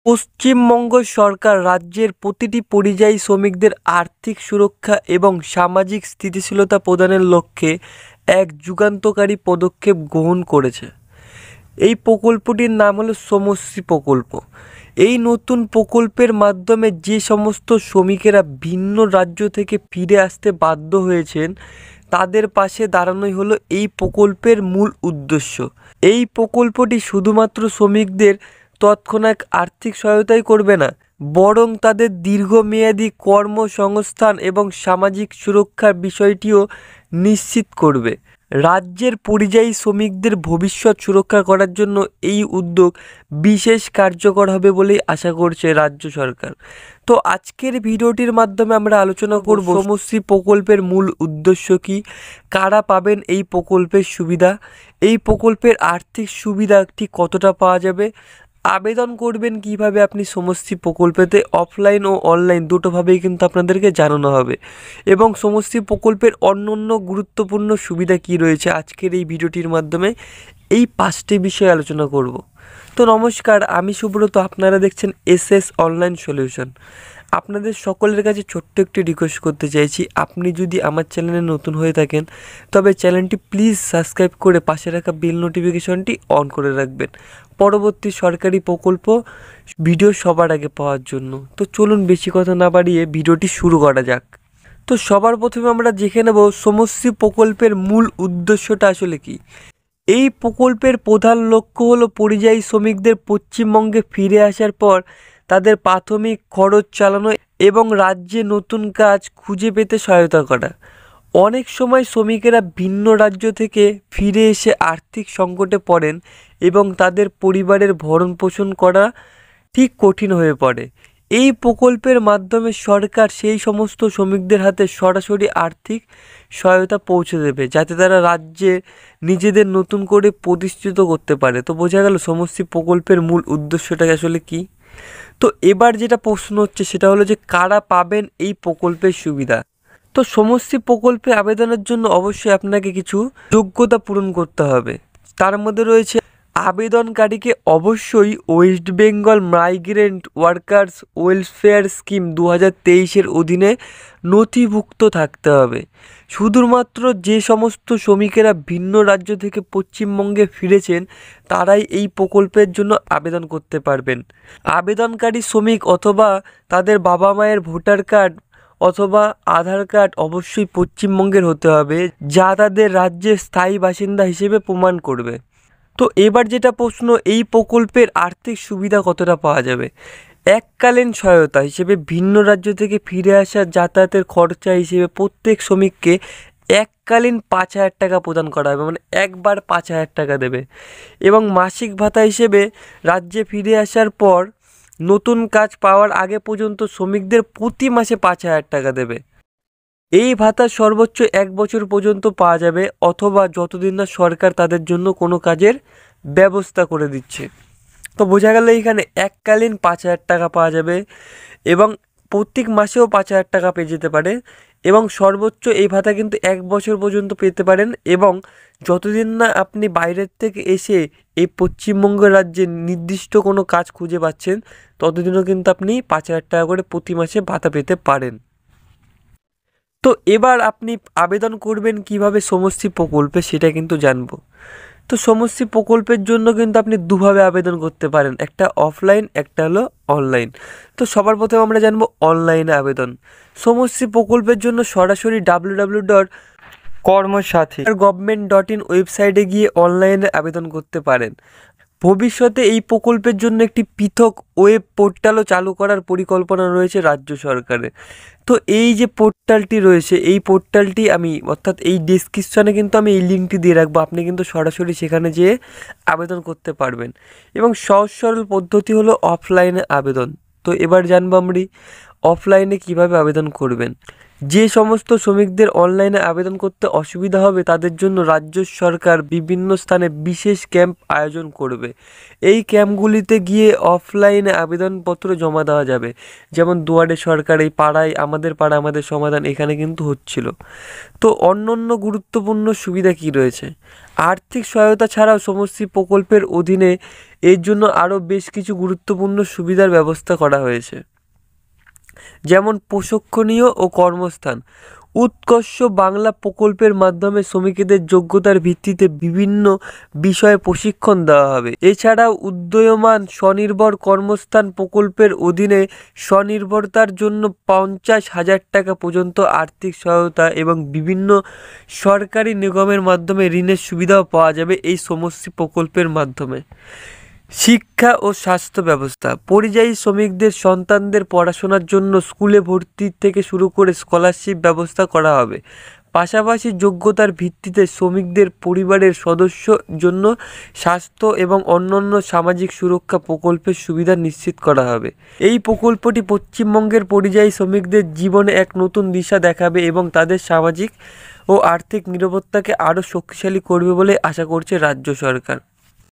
পশ্চিমবঙ্গ সরকার রাজ্যের প্রতিটি পরিযায়ী শ্রমিকদের আর্থিক সুরক্ষা এবং সামাজিক স্থিতিশীলতা প্রদানের লক্ষ্যে এক যুগান্তকারী পদক্ষেপ গ্রহণ করেছে। এই প্রকল্পটির নাম হলো শ্রমশ্রী প্রকল্প। এই নতুন প্রকল্পের মাধ্যমে যে সমস্ত শ্রমিকেরা ভিন্ন রাজ্য থেকে ফিরে আসতে বাধ্য হয়েছেন তাদের পাশে দাঁড়ানোই হলো এই প্রকল্পের মূল উদ্দেশ্য। এই প্রকল্পটি শুধুমাত্র শ্রমিকদের তৎক্ষণাৎ আর্থিক সহায়তাই করবে না, বরং তাদের দীর্ঘমেয়াদী কর্মসংস্থান এবং সামাজিক সুরক্ষার বিষয়টিও নিশ্চিত করবে। রাজ্যের পরিযায়ী শ্রমিকদের ভবিষ্যৎ সুরক্ষা করার জন্য এই উদ্যোগ বিশেষ কার্যকর হবে বলেই আশা করছে রাজ্য সরকার। তো আজকের ভিডিওটির মাধ্যমে আমরা আলোচনা করব শ্রমশ্রী প্রকল্পের মূল উদ্দেশ্য কী, কারা পাবেন এই প্রকল্পের সুবিধা, এই প্রকল্পের আর্থিক সুবিধা ঠিক কতটা পাওয়া যাবে, আবেদন করবেন কিভাবে আপনি শ্রমশ্রী প্রকল্পেতে, অফলাইন ও অনলাইন দুটোভাবেই কিন্তু আপনাদেরকে জানানো হবে, এবং শ্রমশ্রী প্রকল্পের অন্যান্য গুরুত্বপূর্ণ সুবিধা কি রয়েছে আজকের এই ভিডিওটির মাধ্যমে এই 5টি বিষয়ে আলোচনা করব। তো নমস্কার, আমি সুব্রত, আপনারা দেখছেন এসএস অনলাইন সলিউশন। আপনাদের সকলের কাছে ছোট্ট একটি রিকোয়েস্ট করতে চাইছি, আপনি যদি আমার চ্যানেলে নতুন হয়ে থাকেন তবে চ্যানেলটি প্লিজ সাবস্ক্রাইব করে পাশে রাখা বেল নোটিফিকেশনটি অন করে রাখবেন পরবর্তী সরকারি প্রকল্প ভিডিও সবার আগে পাওয়ার জন্য। তো চলুন বেশি কথা না বাড়িয়ে ভিডিওটি শুরু করা যাক। তো সবার প্রথমে আমরা দেখে নেব শ্রমশ্রী প্রকল্পের মূল উদ্দেশ্যটা আসলে কি। এই প্রকল্পের প্রধান লক্ষ্য হলো পরিযায়ী শ্রমিকদের পশ্চিমবঙ্গে ফিরে আসার পর তাদের প্রাথমিক খরচ চালানো এবং রাজ্যে নতুন কাজ খুঁজে পেতে সহায়তা করা। অনেক সময় শ্রমিকেরা ভিন্ন রাজ্য থেকে ফিরে এসে আর্থিক সংকটে পড়েন এবং তাদের পরিবারের ভরণ পোষণ করা ঠিক কঠিন হয়ে পড়ে। এই প্রকল্পের মাধ্যমে সরকার সেই সমস্ত শ্রমিকদের হাতে সরাসরি আর্থিক সহায়তা পৌঁছে দেবে, যাতে তারা রাজ্যে নিজেদের নতুন করে প্রতিষ্ঠিত করতে পারে। তো বোঝা গেল শ্রমশ্রী প্রকল্পের মূল উদ্দেশ্যটা আসলে কি। তো এবার যেটা প্রশ্ন হচ্ছে সেটা হলো যে কারা পাবেন এই প্রকল্পের সুবিধা। তো শ্রমশ্রী প্রকল্পে আবেদনের জন্য অবশ্যই আপনাকে কিছু যোগ্যতা পূরণ করতে হবে। তার মধ্যে রয়েছে আবেদনকারীকে অবশ্যই West Bengal migrant workers welfare scheme 2023-এর অধীনে নথিভুক্ত থাকতে হবে। শুধুমাত্র যে সমস্ত শ্রমিকেরা ভিন্ন রাজ্য থেকে পশ্চিমবঙ্গে ফিরেছেন তারাই এই প্রকল্পের জন্য আবেদন করতে পারবেন। আবেদনকারী শ্রমিক অথবা তাদের বাবা মায়ের ভোটার কার্ড অথবা আধার কার্ড অবশ্যই পশ্চিমবঙ্গের হতে হবে, যা তাদের রাজ্যের স্থায়ী বাসিন্দা হিসেবে প্রমাণ করবে। তো এবার যেটা প্রশ্ন, এই প্রকল্পের আর্থিক সুবিধা কতটা পাওয়া যাবে। এককালীন সহায়তা হিসেবে ভিন্ন রাজ্য থেকে ফিরে আসা যাতায়াতের খরচা হিসেবে প্রত্যেক শ্রমিককে এককালীন 5,000 টাকা প্রদান করা হবে, মানে একবার 5,000 টাকা দেবে। এবং মাসিক ভাতা হিসেবে রাজ্যে ফিরে আসার পর নতুন কাজ পাওয়ার আগে পর্যন্ত শ্রমিকদের প্রতি মাসে 5,000 টাকা দেবে। এই ভাতা সর্বোচ্চ 1 বছর পর্যন্ত পাওয়া যাবে, অথবা যতদিন না সরকার তাদের জন্য কোনো কাজের ব্যবস্থা করে দিচ্ছে। তো বোঝা গেল এইখানে এককালীন 5,000 টাকা পাওয়া যাবে এবং প্রত্যেক মাসেও 5,000 টাকা পেয়ে যেতে পারে, এবং সর্বোচ্চ এই ভাতা কিন্তু 1 বছর পর্যন্ত পেতে পারেন, এবং যতদিন না আপনি বাইরের থেকে এসে এই পশ্চিমবঙ্গ রাজ্যে নির্দিষ্ট কোনো কাজ খুঁজে পাচ্ছেন ততদিনও কিন্তু আপনি 5,000 টাকা করে প্রতি মাসে ভাতা পেতে পারেন। তো এবার আপনি আবেদন করবেন কিভাবে শ্রমশ্রী প্রকল্পে সেটা কিন্তু জানবো। তো শ্রমশ্রী প্রকল্পের জন্য কিন্তু আপনি দুভাবে আবেদন করতে পারেন, একটা অফলাইন, একটা হলো অনলাইন। তো সবার প্রথমে আমরা জানবো অনলাইনে আবেদন। শ্রমশ্রী প্রকল্পের জন্য সরাসরি www.কর্মসাথী.gov.in ওয়েবসাইটে গিয়ে অনলাইনে আবেদন করতে পারেন। ভবিষ্যতে এই প্রকল্পের জন্য একটি পৃথক ওয়েব পোর্টালও চালু করার পরিকল্পনা রয়েছে রাজ্য সরকারের। তো এই যে পোর্টালটি রয়েছে, এই পোর্টালটি অর্থাৎ এই ডেসক্রিপশানে কিন্তু আমি এই লিঙ্কটি দিয়ে রাখবো, আপনি কিন্তু সরাসরি সেখানে যেয়ে আবেদন করতে পারবেন। এবং সহজ সরল পদ্ধতি হলো অফলাইনে আবেদন। তো এবার জানবো আমরা অফলাইনে কিভাবে আবেদন করবেন। যে সমস্ত শ্রমিকদের অনলাইনে আবেদন করতে অসুবিধা হবে তাদের জন্য রাজ্য সরকার বিভিন্ন স্থানে বিশেষ ক্যাম্প আয়োজন করবে। এই ক্যাম্পগুলিতে গিয়ে অফলাইনে আবেদনপত্র জমা দেওয়া যাবে, যেমন দুয়ারে সরকার, এই পাড়ায় আমাদের পাড়া আমাদের সমাধান এখানে কিন্তু হচ্ছিল। তো অন্য গুরুত্বপূর্ণ সুবিধা কি রয়েছে, আর্থিক সহায়তা ছাড়াও সমষ্টি প্রকল্পের অধীনে এর জন্য আরও বেশ কিছু গুরুত্বপূর্ণ সুবিধার ব্যবস্থা করা হয়েছে, যেমন প্রশিক্ষণীয় ও কর্মস্থান। উৎকর্ষ বাংলা প্রকল্পের মাধ্যমে শ্রমিকদের যোগ্যতার ভিত্তিতে বিভিন্ন বিষয়ে প্রশিক্ষণ দেওয়া হবে। এছাড়াও উদীয়মান স্বনির্ভর কর্মস্থান প্রকল্পের অধীনে স্বনির্ভরতার জন্য 50,000 টাকা পর্যন্ত আর্থিক সহায়তা এবং বিভিন্ন সরকারি নিগমের মাধ্যমে ঋণের সুবিধাও পাওয়া যাবে এই সমষ্টি প্রকল্পের মাধ্যমে। শিক্ষা ও স্বাস্থ্য ব্যবস্থা। পরিযায়ী শ্রমিকদের সন্তানদের পড়াশোনার জন্য স্কুলে ভর্তি থেকে শুরু করে স্কলারশিপ ব্যবস্থা করা হবে। পাশাপাশি যোগ্যতার ভিত্তিতে শ্রমিকদের পরিবারের সদস্য জন্য স্বাস্থ্য এবং অন্যান্য সামাজিক সুরক্ষা প্রকল্পের সুবিধা নিশ্চিত করা হবে। এই প্রকল্পটি পশ্চিমবঙ্গের পরিযায়ী শ্রমিকদের জীবনে এক নতুন দিশা দেখাবে এবং তাদের সামাজিক ও আর্থিক নিরাপত্তাকে আরও শক্তিশালী করবে বলে আশা করছে রাজ্য সরকার।